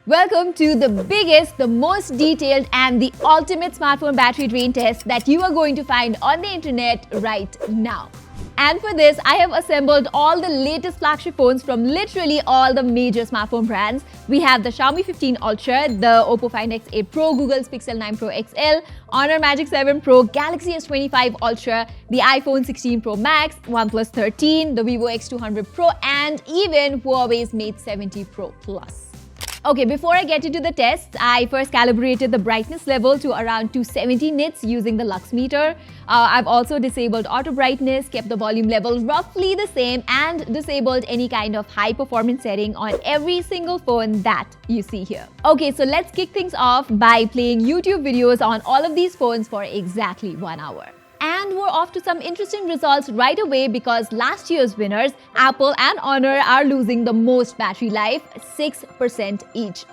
Welcome to the biggest, the most detailed and the ultimate smartphone battery drain test that you are going to find on the internet right now. And for this, I have assembled all the latest flagship phones from literally all the major smartphone brands. We have the Xiaomi 15 Ultra, the Oppo Find X8 Pro, Google's Pixel 9 Pro XL, Honor Magic 7 Pro, Galaxy S25 Ultra, the iPhone 16 Pro Max, OnePlus 13, the Vivo X200 Pro, and even Huawei's Mate 70 Pro Plus. Okay, before I get into the tests, I first calibrated the brightness level to around 270 nits using the lux meter. I've also disabled auto brightness, kept the volume level roughly the same, and disabled any kind of high performance setting on every single phone that you see here. Okay, so let's kick things off by playing YouTube videos on all of these phones for exactly 1 hour. And we're off to some interesting results right away because last year's winners, Apple and Honor, are losing the most battery life, 6% each.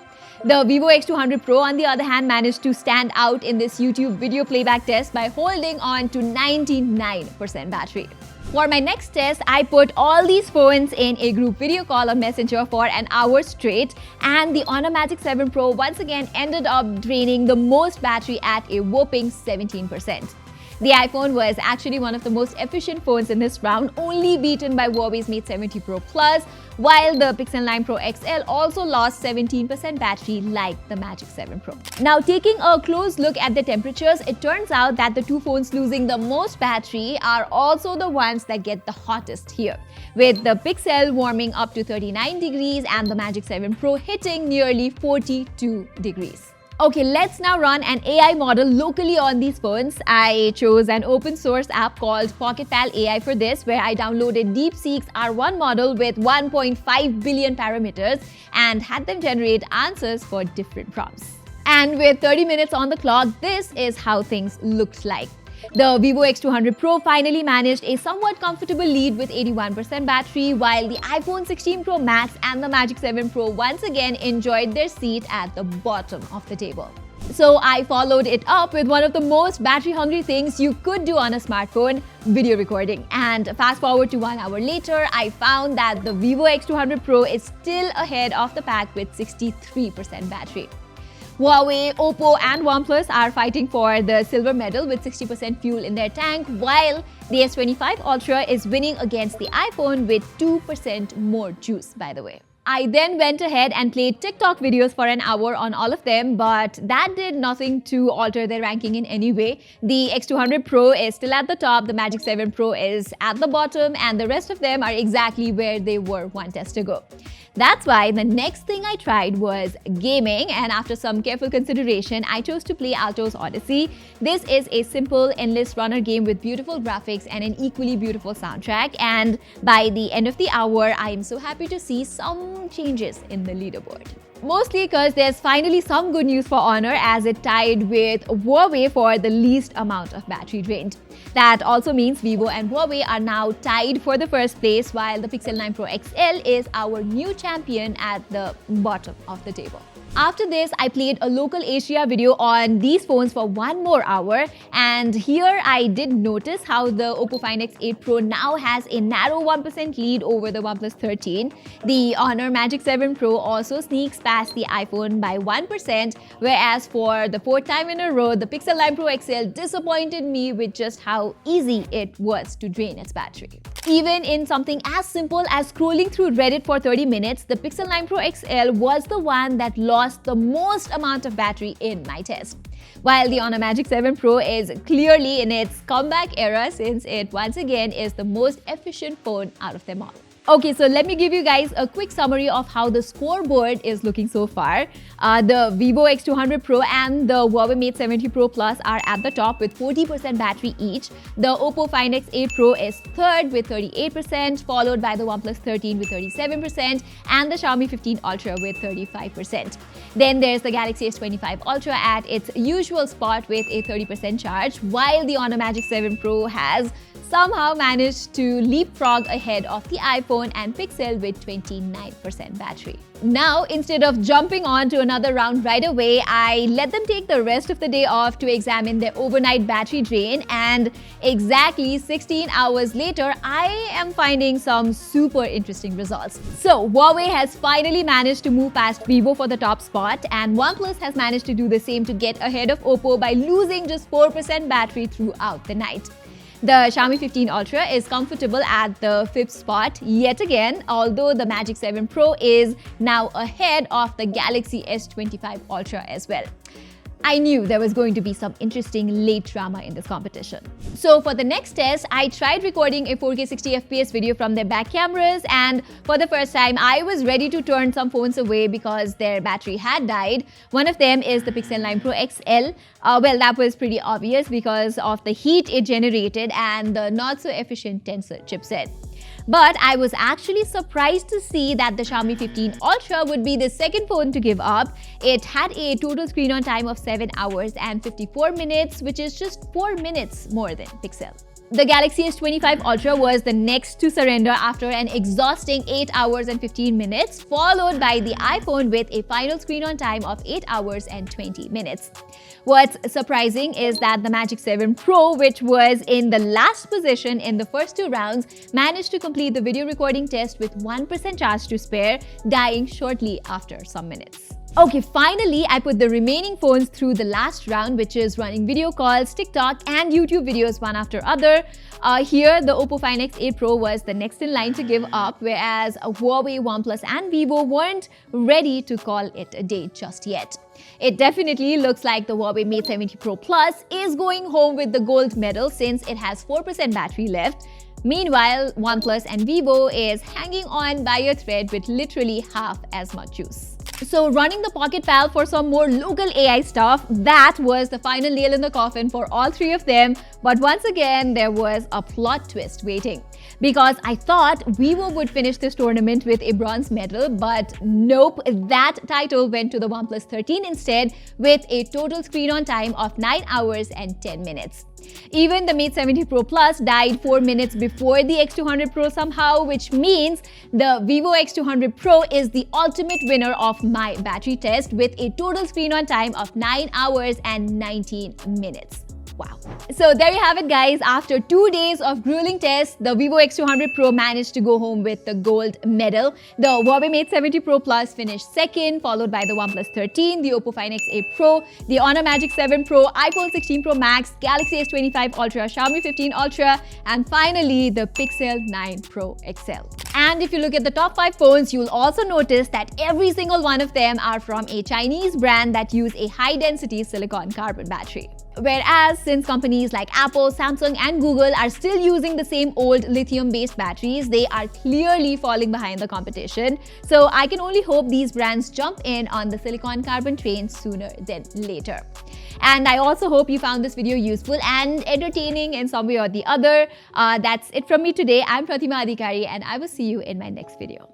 The Vivo X200 Pro, on the other hand, managed to stand out in this YouTube video playback test by holding on to 99% battery. For my next test, I put all these phones in a group video call on Messenger for an hour straight, and the Honor Magic 7 Pro once again ended up draining the most battery at a whopping 17%. The iPhone was actually one of the most efficient phones in this round, only beaten by Huawei's Mate 70 Pro Plus, while the Pixel 9 Pro XL also lost 17% battery like the Magic 7 Pro. Now, taking a close look at the temperatures, it turns out that the two phones losing the most battery are also the ones that get the hottest here, with the Pixel warming up to 39 degrees and the Magic 7 Pro hitting nearly 42 degrees. Okay, let's now run an AI model locally on these phones. I chose an open source app called PocketPal AI for this, where I downloaded DeepSeek's R1 model with 1.5 billion parameters and had them generate answers for different prompts. And with 30 minutes on the clock, this is how things looked like. The Vivo X200 Pro finally managed a somewhat comfortable lead with 81% battery, while the iPhone 16 Pro Max and the Magic 7 Pro once again enjoyed their seat at the bottom of the table. So I followed it up with one of the most battery-hungry things you could do on a smartphone, video recording. And fast forward to 1 hour later, I found that the Vivo X200 Pro is still ahead of the pack with 63% battery. Huawei, Oppo and OnePlus are fighting for the silver medal with 60% fuel in their tank, while the S25 Ultra is winning against the iPhone with 2% more juice, by the way. I then went ahead and played TikTok videos for an hour on all of them, but that did nothing to alter their ranking in any way. The X200 Pro is still at the top, the Magic 7 Pro is at the bottom, and the rest of them are exactly where they were one test ago. That's why the next thing I tried was gaming, and after some careful consideration, I chose to play Alto's Odyssey. This is a simple, endless runner game with beautiful graphics and an equally beautiful soundtrack, and by the end of the hour, I am so happy to see some changes in the leaderboard. Mostly because there's finally some good news for Honor, as it tied with Huawei for the least amount of battery drained. That also means Vivo and Huawei are now tied for the first place, while the Pixel 9 Pro XL is our new champion at the bottom of the table. After this, I played a local Asia video on these phones for 1 more hour, and here I did notice how the Oppo Find X8 Pro now has a narrow 1% lead over the OnePlus 13. The Honor Magic 7 Pro also sneaks past the iPhone by 1%, whereas for the 4th time in a row, the Pixel 9 Pro XL disappointed me with just how easy it was to drain its battery. Even in something as simple as scrolling through Reddit for 30 minutes, the Pixel 9 Pro XL was the one that lost the most amount of battery in my test. While the Honor Magic 7 Pro is clearly in its comeback era, since it once again is the most efficient phone out of them all. Okay, so let me give you guys a quick summary of how the scoreboard is looking so far. The Vivo X200 Pro and the Huawei Mate 70 Pro Plus are at the top with 40% battery each. The Oppo Find X8 Pro is third with 38%, followed by the OnePlus 13 with 37% and the Xiaomi 15 Ultra with 35%. Then there's the Galaxy S25 Ultra at its usual spot with a 30% charge, while the Honor Magic 7 Pro has somehow managed to leapfrog ahead of the iPhone and Pixel with 29% battery. Now, instead of jumping on to another round right away, I let them take the rest of the day off to examine their overnight battery drain, and exactly 16 hours later, I am finding some super interesting results. So, Huawei has finally managed to move past Vivo for the top spot, and OnePlus has managed to do the same to get ahead of Oppo by losing just 4% battery throughout the night. The Xiaomi 15 Ultra is comfortable at the 5th spot yet again, although the Magic 7 Pro is now ahead of the Galaxy S25 Ultra as well. I knew there was going to be some interesting late drama in this competition. So for the next test, I tried recording a 4K 60fps video from their back cameras, and for the first time, I was ready to turn some phones away because their battery had died. One of them is the Pixel 9 Pro XL. Well, that was pretty obvious because of the heat it generated and the not so efficient Tensor chipset. But I was actually surprised to see that the Xiaomi 15 Ultra would be the second phone to give up. It had a total screen on time of 7 hours and 54 minutes, which is just 4 minutes more than Pixel. The Galaxy S25 Ultra was the next to surrender after an exhausting 8 hours and 15 minutes, followed by the iPhone with a final screen on time of 8 hours and 20 minutes. What's surprising is that the Magic 7 Pro, which was in the last position in the first two rounds, managed to complete the video recording test with 1% charge to spare, dying shortly after some minutes. Okay, finally, I put the remaining phones through the last round, which is running video calls, TikTok, and YouTube videos one after other. Here, the Oppo Find X8 Pro was the next in line to give up, whereas Huawei, OnePlus, and Vivo weren't ready to call it a day just yet. It definitely looks like the Huawei Mate 70 Pro Plus is going home with the gold medal since it has 4% battery left. Meanwhile, OnePlus and Vivo is hanging on by a thread with literally half as much juice. So running the Pocket Pal for some more local AI stuff, that was the final nail in the coffin for all three of them. But once again, there was a plot twist waiting. Because I thought Vivo would finish this tournament with a bronze medal, but nope, that title went to the OnePlus 13 instead with a total screen on time of 9 hours and 10 minutes. Even the Mate 70 Pro Plus died 4 minutes before the X200 Pro somehow, which means the Vivo X200 Pro is the ultimate winner of my battery test with a total screen on time of 9 hours and 19 minutes. Wow. So there you have it, guys. After 2 days of grueling tests, the Vivo X200 Pro managed to go home with the gold medal. The Huawei Mate 70 Pro Plus finished second, followed by the OnePlus 13, the Oppo Find X8 Pro, the Honor Magic 7 Pro, iPhone 16 Pro Max, Galaxy S25 Ultra, Xiaomi 15 Ultra, and finally the Pixel 9 Pro XL. And if you look at the top 5 phones, you'll also notice that every single one of them are from a Chinese brand that use a high-density silicon carbon battery. Whereas, since companies like Apple, Samsung, and Google are still using the same old lithium-based batteries, they are clearly falling behind the competition. So I can only hope these brands jump in on the silicon carbon train sooner than later. And I also hope you found this video useful and entertaining in some way or the other. That's it from me today. I'm Pratima, and I will see you in my next video.